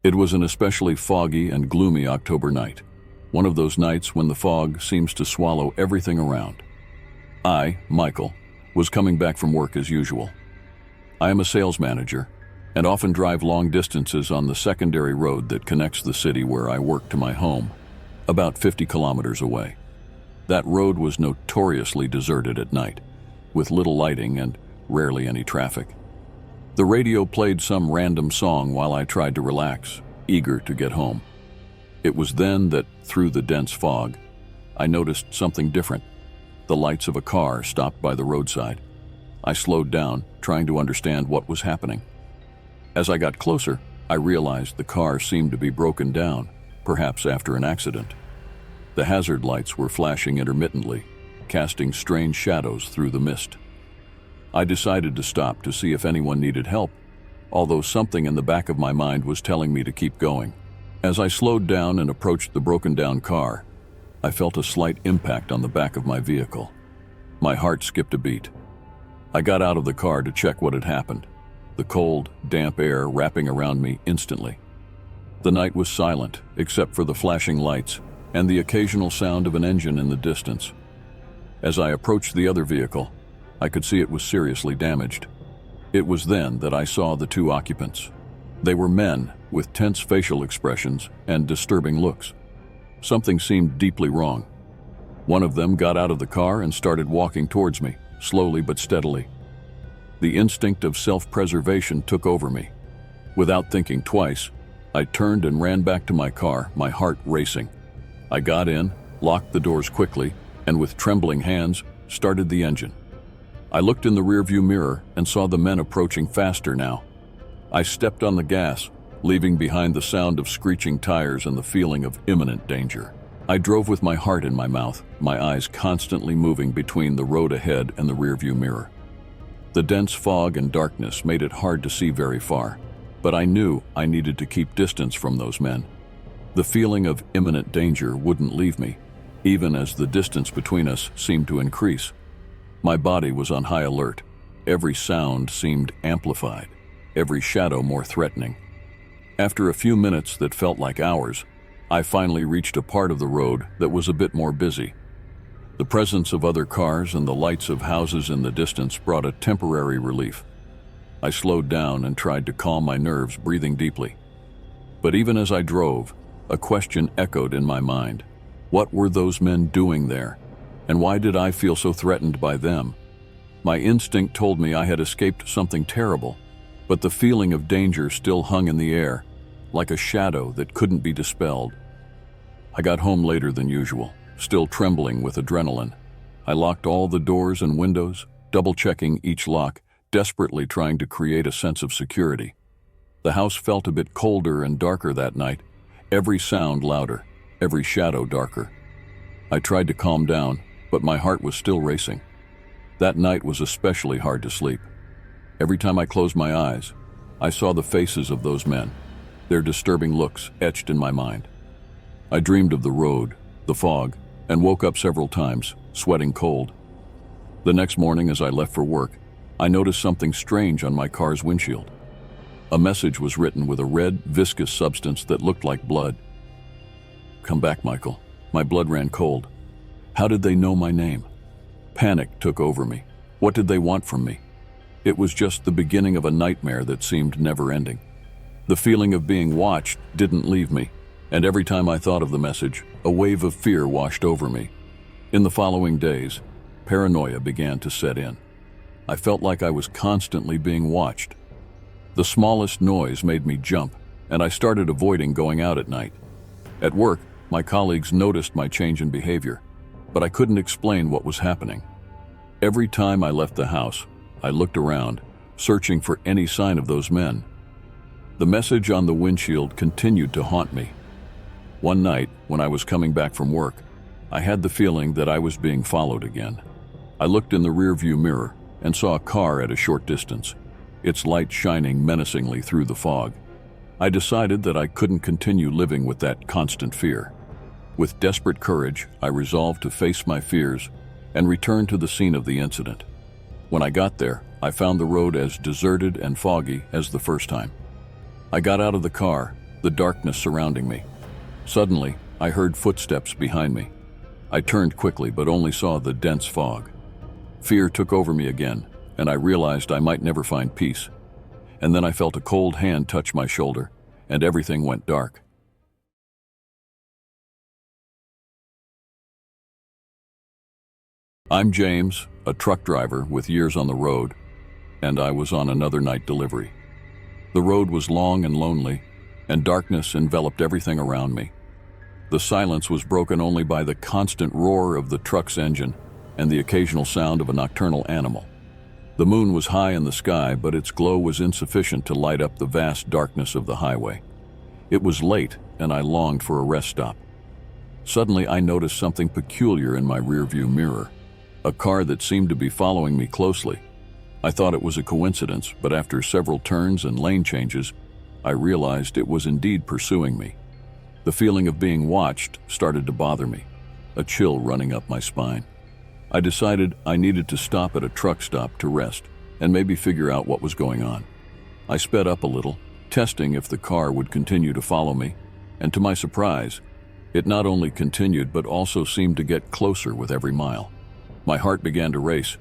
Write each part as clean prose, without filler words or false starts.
It was an especially foggy and gloomy October night, one of those nights when the fog seems to swallow everything around. I, Michael, was coming back from work as usual. I am a sales manager and often drive long distances on the secondary road that connects the city where I work to my home, about 50 kilometers away. That road was notoriously deserted at night, with little lighting and rarely any traffic. The radio played some random song while I tried to relax, eager to get home. It was then that, through the dense fog, I noticed something different. The lights of a car stopped by the roadside. I slowed down, trying to understand what was happening. As I got closer, I realized the car seemed to be broken down, perhaps after an accident. The hazard lights were flashing intermittently, casting strange shadows through the mist. I decided to stop to see if anyone needed help, although something in the back of my mind was telling me to keep going. As I slowed down and approached the broken-down car, I felt a slight impact on the back of my vehicle. My heart skipped a beat. I got out of the car to check what had happened, the cold, damp air wrapping around me instantly. The night was silent, except for the flashing lights and the occasional sound of an engine in the distance. As I approached the other vehicle, I could see it was seriously damaged. It was then that I saw the two occupants. They were men with tense facial expressions and disturbing looks. Something seemed deeply wrong. One of them got out of the car and started walking towards me, slowly but steadily. The instinct of self-preservation took over me. Without thinking twice, I turned and ran back to my car, my heart racing. I got in, locked the doors quickly, and with trembling hands, started the engine. I looked in the rearview mirror and saw the men approaching faster now. I stepped on the gas, leaving behind the sound of screeching tires and the feeling of imminent danger. I drove with my heart in my mouth, my eyes constantly moving between the road ahead and the rearview mirror. The dense fog and darkness made it hard to see very far, but I knew I needed to keep distance from those men. The feeling of imminent danger wouldn't leave me, even as the distance between us seemed to increase. My body was on high alert. Every sound seemed amplified, every shadow more threatening. After a few minutes that felt like hours, I finally reached a part of the road that was a bit more busy. The presence of other cars and the lights of houses in the distance brought a temporary relief. I slowed down and tried to calm my nerves, breathing deeply. But even as I drove, a question echoed in my mind. What were those men doing there? And why did I feel so threatened by them? My instinct told me I had escaped something terrible, but the feeling of danger still hung in the air, like a shadow that couldn't be dispelled. I got home later than usual, still trembling with adrenaline. I locked all the doors and windows, double-checking each lock, desperately trying to create a sense of security. The house felt a bit colder and darker that night, every sound louder, every shadow darker. I tried to calm down, but my heart was still racing. That night was especially hard to sleep. Every time I closed my eyes, I saw the faces of those men, their disturbing looks etched in my mind. I dreamed of the road, the fog, and woke up several times, sweating cold. The next morning as I left for work, I noticed something strange on my car's windshield. A message was written with a red, viscous substance that looked like blood. "Come back, Michael." My blood ran cold. How did they know my name? Panic took over me. What did they want from me? It was just the beginning of a nightmare that seemed never-ending. The feeling of being watched didn't leave me, and every time I thought of the message, a wave of fear washed over me. In the following days, paranoia began to set in. I felt like I was constantly being watched. The smallest noise made me jump, and I started avoiding going out at night. At work, my colleagues noticed my change in behavior, but I couldn't explain what was happening. Every time I left the house, I looked around, searching for any sign of those men. The message on the windshield continued to haunt me. One night, when I was coming back from work, I had the feeling that I was being followed again. I looked in the rearview mirror and saw a car at a short distance, its light shining menacingly through the fog. I decided that I couldn't continue living with that constant fear. With desperate courage, I resolved to face my fears and return to the scene of the incident. When I got there, I found the road as deserted and foggy as the first time. I got out of the car, the darkness surrounding me. Suddenly, I heard footsteps behind me. I turned quickly but only saw the dense fog. Fear took over me again, and I realized I might never find peace. And then I felt a cold hand touch my shoulder, and everything went dark. I'm James, a truck driver with years on the road, and I was on another night delivery. The road was long and lonely, and darkness enveloped everything around me. The silence was broken only by the constant roar of the truck's engine and the occasional sound of a nocturnal animal. The moon was high in the sky, but its glow was insufficient to light up the vast darkness of the highway. It was late, and I longed for a rest stop. Suddenly, I noticed something peculiar in my rearview mirror, a car that seemed to be following me closely. I thought it was a coincidence, but after several turns and lane changes, I realized it was indeed pursuing me. The feeling of being watched started to bother me, a chill running up my spine. I decided I needed to stop at a truck stop to rest and maybe figure out what was going on. I sped up a little, testing if the car would continue to follow me, and to my surprise, it not only continued but also seemed to get closer with every mile. My heart began to race,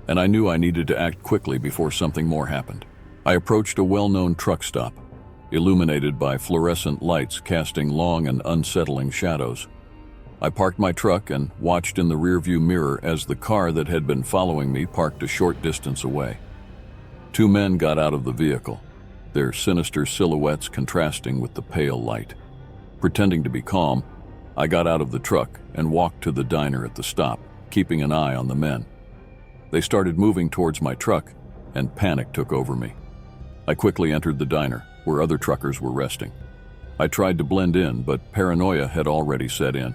and I knew I needed to act quickly before something more happened. I approached a well-known truck stop, illuminated by fluorescent lights casting long and unsettling shadows. I parked my truck and watched in the rearview mirror as the car that had been following me parked a short distance away. Two men got out of the vehicle, their sinister silhouettes contrasting with the pale light. Pretending to be calm, I got out of the truck and walked to the diner at the stop, keeping an eye on the men. They started moving towards my truck, and panic took over me. I quickly entered the diner, where other truckers were resting. I tried to blend in, but paranoia had already set in.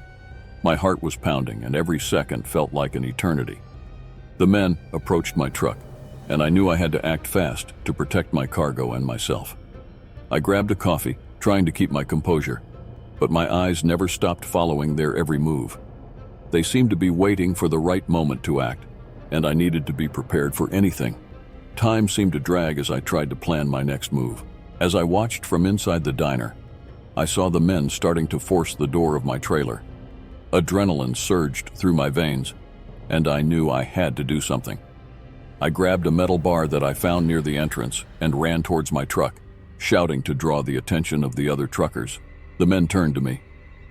My heart was pounding, and every second felt like an eternity. The men approached my truck, and I knew I had to act fast to protect my cargo and myself. I grabbed a coffee, trying to keep my composure, but my eyes never stopped following their every move. They seemed to be waiting for the right moment to act, and I needed to be prepared for anything. Time seemed to drag as I tried to plan my next move. As I watched from inside the diner, I saw the men starting to force the door of my trailer. Adrenaline surged through my veins, and I knew I had to do something. I grabbed a metal bar that I found near the entrance and ran towards my truck, shouting to draw the attention of the other truckers. The men turned to me,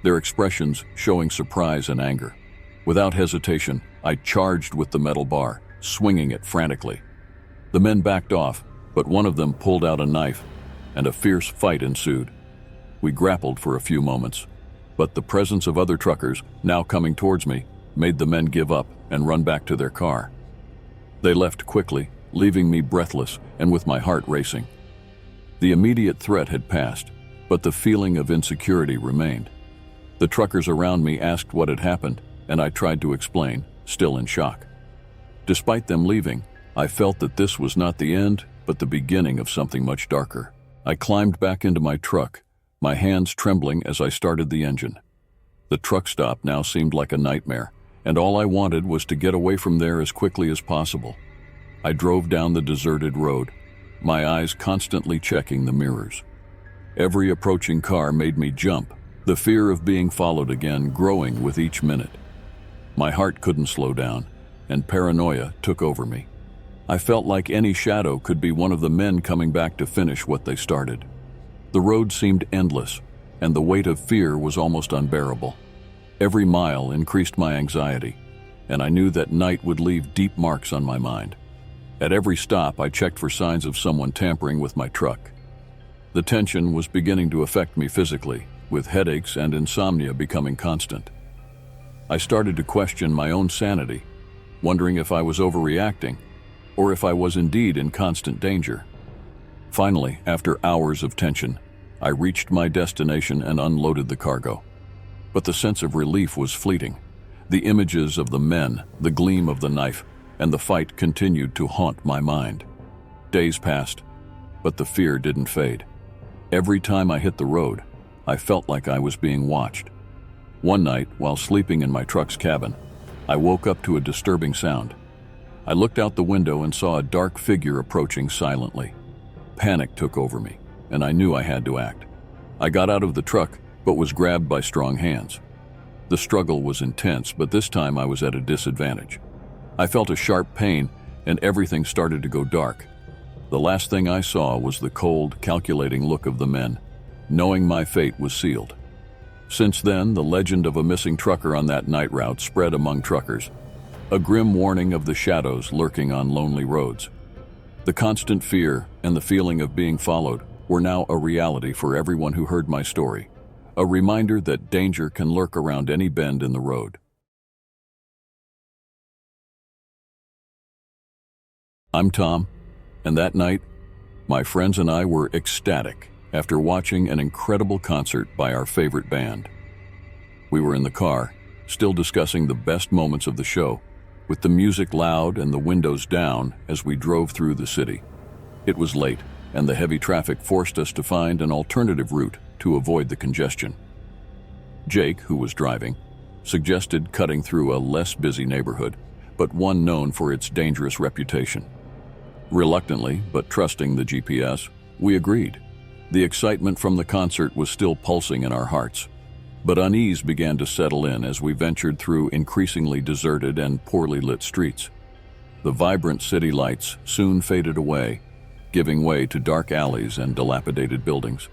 their expressions showing surprise and anger. Without hesitation, I charged with the metal bar, swinging it frantically. The men backed off, but one of them pulled out a knife, and a fierce fight ensued. We grappled for a few moments, but the presence of other truckers, now coming towards me, made the men give up and run back to their car. They left quickly, leaving me breathless and with my heart racing. The immediate threat had passed, but the feeling of insecurity remained. The truckers around me asked what had happened, and I tried to explain, still in shock. Despite them leaving, I felt that this was not the end, but the beginning of something much darker. I climbed back into my truck, my hands trembling as I started the engine. The truck stop now seemed like a nightmare, and all I wanted was to get away from there as quickly as possible. I drove down the deserted road, my eyes constantly checking the mirrors. Every approaching car made me jump, the fear of being followed again growing with each minute. My heart couldn't slow down, and paranoia took over me. I felt like any shadow could be one of the men coming back to finish what they started. The road seemed endless, and the weight of fear was almost unbearable. Every mile increased my anxiety, and I knew that night would leave deep marks on my mind. At every stop, I checked for signs of someone tampering with my truck. The tension was beginning to affect me physically, with headaches and insomnia becoming constant. I started to question my own sanity, wondering if I was overreacting, or if I was indeed in constant danger. Finally, after hours of tension, I reached my destination and unloaded the cargo. But the sense of relief was fleeting. The images of the men, the gleam of the knife, and the fight continued to haunt my mind. Days passed, but the fear didn't fade. Every time I hit the road, I felt like I was being watched. One night, while sleeping in my truck's cabin, I woke up to a disturbing sound. I looked out the window and saw a dark figure approaching silently. Panic took over me, and I knew I had to act. I got out of the truck, but was grabbed by strong hands. The struggle was intense, but this time I was at a disadvantage. I felt a sharp pain, and everything started to go dark. The last thing I saw was the cold, calculating look of the men, knowing my fate was sealed. Since then, the legend of a missing trucker on that night route spread among truckers, a grim warning of the shadows lurking on lonely roads. The constant fear and the feeling of being followed were now a reality for everyone who heard my story, a reminder that danger can lurk around any bend in the road. I'm Tom, and that night, my friends and I were ecstatic after watching an incredible concert by our favorite band. We were in the car, still discussing the best moments of the show, with the music loud and the windows down as we drove through the city. It was late, and the heavy traffic forced us to find an alternative route to avoid the congestion. Jake, who was driving, suggested cutting through a less busy neighborhood, but one known for its dangerous reputation. Reluctantly, but trusting the GPS, we agreed. The excitement from the concert was still pulsing in our hearts, but unease began to settle in as we ventured through increasingly deserted and poorly lit streets. The vibrant city lights soon faded away, giving way to dark alleys and dilapidated buildings.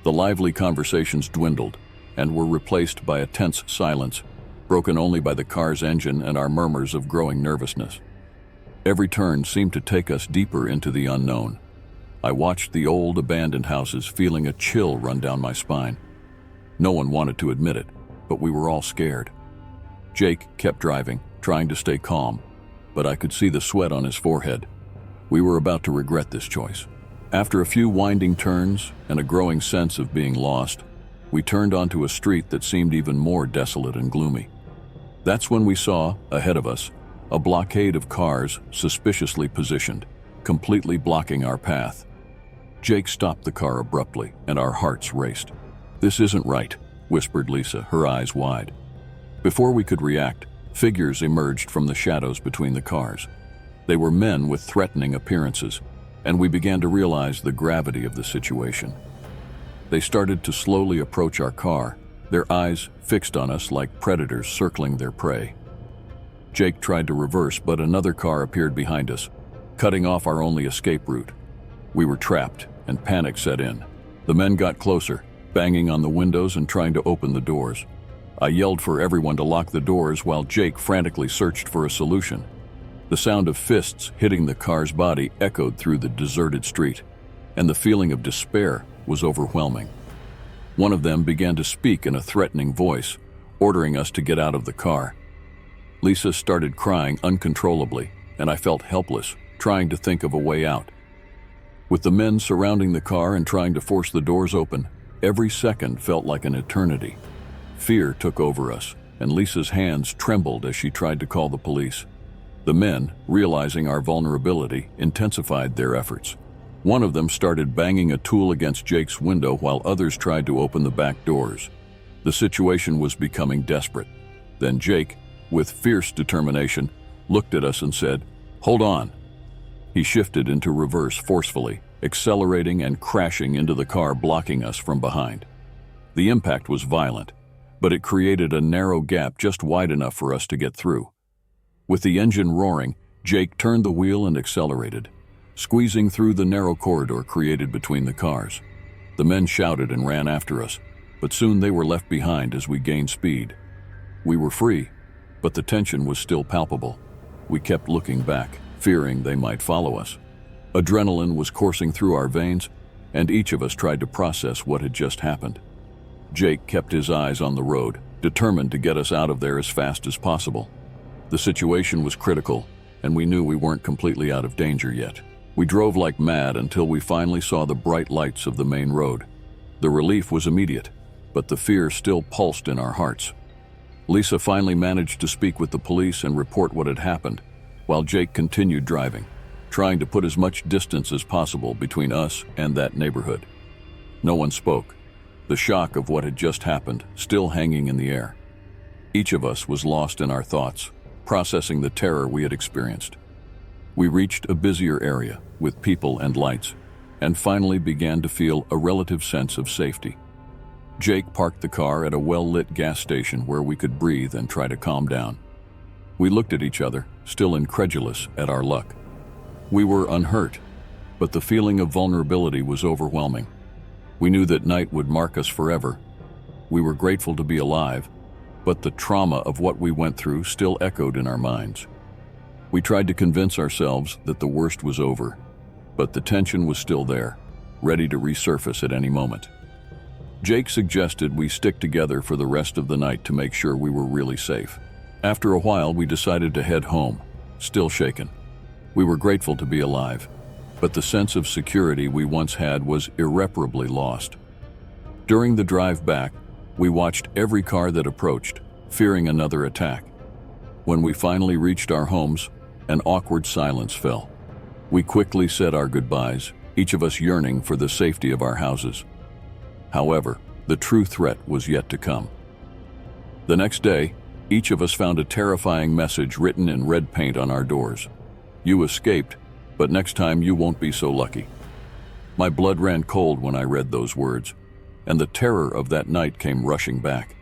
The lively conversations dwindled and were replaced by a tense silence, broken only by the car's engine and our murmurs of growing nervousness. Every turn seemed to take us deeper into the unknown. I watched the old abandoned houses, feeling a chill run down my spine. No one wanted to admit it, but we were all scared. Jake kept driving, trying to stay calm, but I could see the sweat on his forehead. We were about to regret this choice. After a few winding turns and a growing sense of being lost, we turned onto a street that seemed even more desolate and gloomy. That's when we saw, ahead of us, a blockade of cars suspiciously positioned, completely blocking our path. Jake stopped the car abruptly, and our hearts raced. "This isn't right," whispered Lisa, her eyes wide. Before we could react, figures emerged from the shadows between the cars. They were men with threatening appearances, and we began to realize the gravity of the situation. They started to slowly approach our car, their eyes fixed on us like predators circling their prey. Jake tried to reverse, but another car appeared behind us, cutting off our only escape route. We were trapped, and panic set in. The men got closer, banging on the windows and trying to open the doors. I yelled for everyone to lock the doors while Jake frantically searched for a solution. The sound of fists hitting the car's body echoed through the deserted street, and the feeling of despair was overwhelming. One of them began to speak in a threatening voice, ordering us to get out of the car. Lisa started crying uncontrollably, and I felt helpless, trying to think of a way out. With the men surrounding the car and trying to force the doors open, every second felt like an eternity. Fear took over us, and Lisa's hands trembled as she tried to call the police. The men, realizing our vulnerability, intensified their efforts. One of them started banging a tool against Jake's window while others tried to open the back doors. The situation was becoming desperate. Then Jake, with fierce determination, looked at us and said, "Hold on." He shifted into reverse forcefully, accelerating and crashing into the car, blocking us from behind. The impact was violent, but it created a narrow gap just wide enough for us to get through. With the engine roaring, Jake turned the wheel and accelerated, squeezing through the narrow corridor created between the cars. The men shouted and ran after us, but soon they were left behind as we gained speed. We were free, but the tension was still palpable. We kept looking back, fearing they might follow us. Adrenaline was coursing through our veins, and each of us tried to process what had just happened. Jake kept his eyes on the road, determined to get us out of there as fast as possible. The situation was critical, and we knew we weren't completely out of danger yet. We drove like mad until we finally saw the bright lights of the main road. The relief was immediate, but the fear still pulsed in our hearts. Lisa finally managed to speak with the police and report what had happened, while Jake continued driving, trying to put as much distance as possible between us and that neighborhood. No one spoke, the shock of what had just happened still hanging in the air. Each of us was lost in our thoughts, processing the terror we had experienced. We reached a busier area with people and lights, and finally began to feel a relative sense of safety. Jake parked the car at a well-lit gas station where we could breathe and try to calm down. We looked at each other, still incredulous at our luck. We were unhurt, but the feeling of vulnerability was overwhelming. We knew that night would mark us forever. We were grateful to be alive, but the trauma of what we went through still echoed in our minds. We tried to convince ourselves that the worst was over, but the tension was still there, ready to resurface at any moment. Jake suggested we stick together for the rest of the night to make sure we were really safe. After a while, we decided to head home, still shaken. We were grateful to be alive, but the sense of security we once had was irreparably lost. During the drive back, we watched every car that approached, fearing another attack. When we finally reached our homes, an awkward silence fell. We quickly said our goodbyes, each of us yearning for the safety of our houses. However, the true threat was yet to come. The next day, each of us found a terrifying message written in red paint on our doors. "You escaped, but next time you won't be so lucky." My blood ran cold when I read those words, and the terror of that night came rushing back.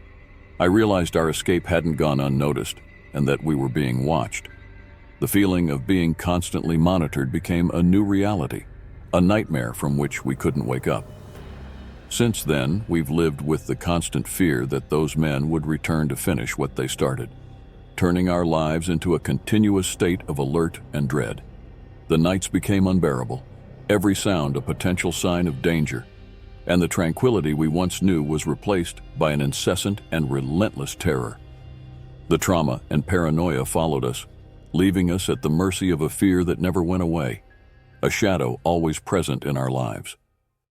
I realized our escape hadn't gone unnoticed, and that we were being watched. The feeling of being constantly monitored became a new reality, a nightmare from which we couldn't wake up. Since then, we've lived with the constant fear that those men would return to finish what they started, turning our lives into a continuous state of alert and dread. The nights became unbearable, every sound a potential sign of danger, and the tranquility we once knew was replaced by an incessant and relentless terror. The trauma and paranoia followed us, leaving us at the mercy of a fear that never went away, a shadow always present in our lives.